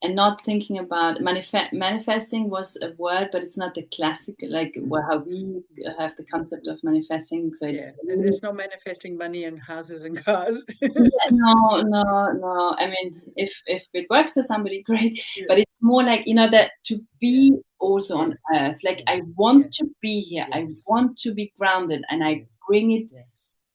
and not thinking about manifesting was a word, but it's not the classic like how we have the concept of manifesting. So Yeah, it's really, it's not manifesting money and houses and cars. yeah, no, no, no. I mean, if it works for somebody, great. Yeah, But it's more like, that to yeah, be also yeah, on earth. Like I yes, want yes, to be here. I yes, want to be grounded, and I yes, bring it yes.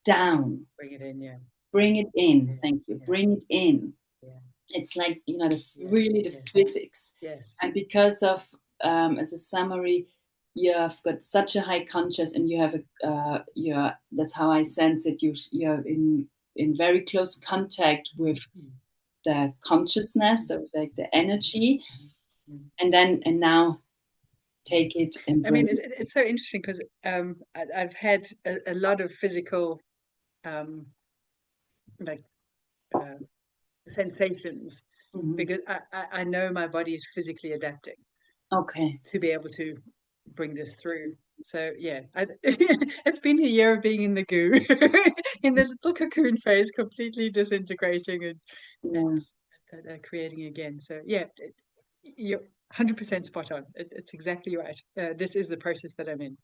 down. Bring it in, yeah, Bring it in. yeah, Thank you. yeah, Bring it in. yeah, It's like, yeah, really the yes, physics. yes. And because of, as a summary, you have got such a high conscious, and you have you're, that's how I sense it. You're in very close contact with Mm, the consciousness, mm, of like the mm, energy, mm, mm. and now take it and I mean, bring it. it's so interesting because I've had a lot of physical um, like uh, sensations Mhm. because I know my body is physically adapting Okay. to be able to bring this through. So yeah, it's been a year of being in the goo, in the little cocoon phase, completely disintegrating and Yeah. creating again. So yeah, you're 100% spot on. It's exactly right. This is the process that I'm in.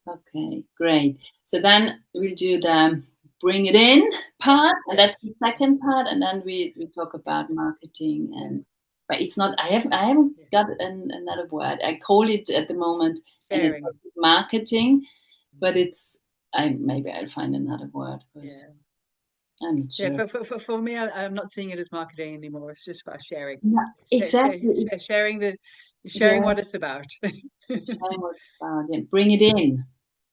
Okay, great. So then we'll do the bring it in Yeah. part, and that's Yes. the Yes. second part, and then we talk Yeah. about marketing. Yeah. And but it's not. I haven't Yeah. got another word. I call it at the moment, and it's Sharing. marketing, but Mm. it's I maybe I'll find another word, but Yeah. I'm not Yeah. sure. For me, I'm not seeing it as marketing anymore. It's just about sharing. Yeah, exactly. Sharing sharing Yeah, what it's about. sharing what it's about. Yeah, bring it in.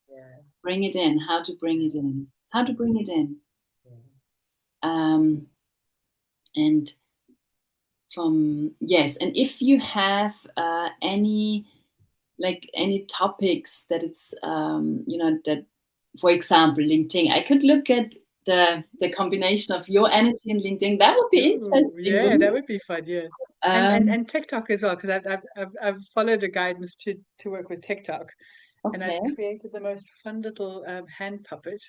Yeah. Bring it in. How to bring it in. How to bring it in. Yeah. Um, and from yes, and if you have any topics that it's that, for example, LinkedIn, I could look at the combination of your energy and LinkedIn. That would be Oh, interesting, yeah, wouldn't that it? would be fun. Yes, Um, and TikTok as well because I've followed a guidance to work with TikTok, and okay. I've created the most fun little hand puppet,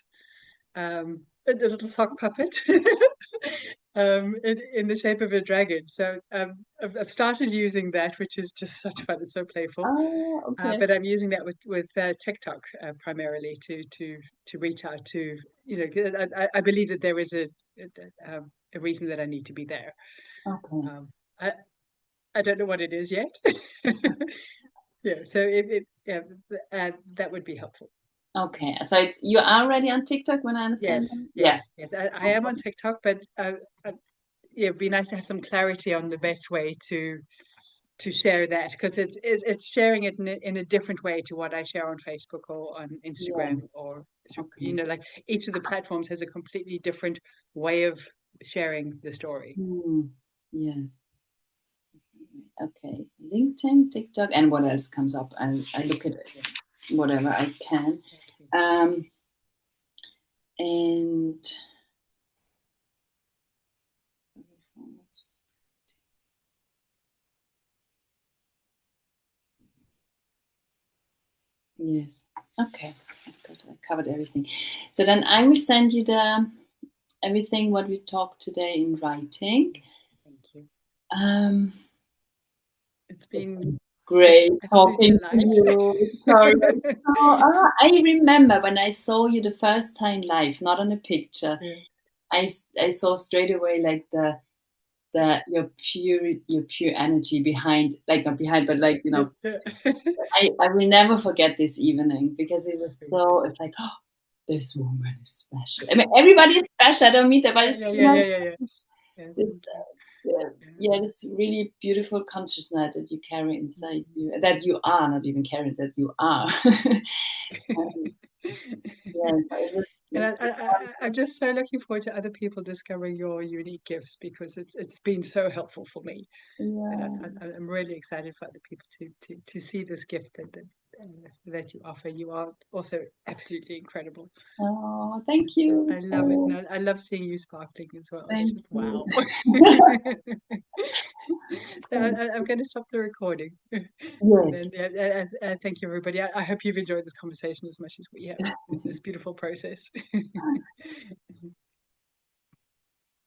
a little sock puppet, in the shape of a dragon. So I've started using that, which is just such fun. It's so playful. Ah, okay. But I'm using that with TikTok primarily to reach out to 'cause I believe that there is a reason that I need to be there. Okay. Um, I I don't know what it is yet. Yeah, so yeah, that would be helpful. Okay. So it's you are already on TikTok when I understand Yes, them? Yeah. yes, yes. I am on TikTok, but yeah, it'd be nice to have some clarity on the best way to share that because it's sharing it in a different way to what I share on Facebook or on Yeah. Instagram or through, Okay. like each of the platforms has a completely different way of sharing the story. Hmm. Yes. Okay. So LinkedIn, TikTok, and what else comes up? I look at it, Yeah. whatever I can. Okay. Um, and yes. Okay. I covered everything. So then I will send you the everything what we talked today in writing. Thank you. Um, It's it's been been a great absolute talking to delight. you, Victoria. So, I remember when I saw you the first time live, not on a picture. Yeah. I saw straight away like your pure energy behind, like not behind, but like Yeah. I will never forget this evening because it was Sweet. so. It's like, oh, this woman is special. I mean, everybody is special. I don't mean that, but Yeah, it's, yeah, yeah, yeah, yeah, yeah. Yeah, this, thank you. yeah, this really beautiful consciousness that you carry inside Yeah. you, that you are not even carrying, that you are. um, yeah, so And it I'm just so looking forward to other people discovering your unique gifts because it's been so helpful for me. And yeah. I'm really excited for other people to see this gift that you offer. You are also absolutely incredible. Oh, thank you. I love it. And Oh, I love seeing you sparkling as well. It's thank just you. wow. So I'm going to stop the recording. And Yes. then, thank you, everybody. I hope you've enjoyed this conversation as much as we have in this beautiful process.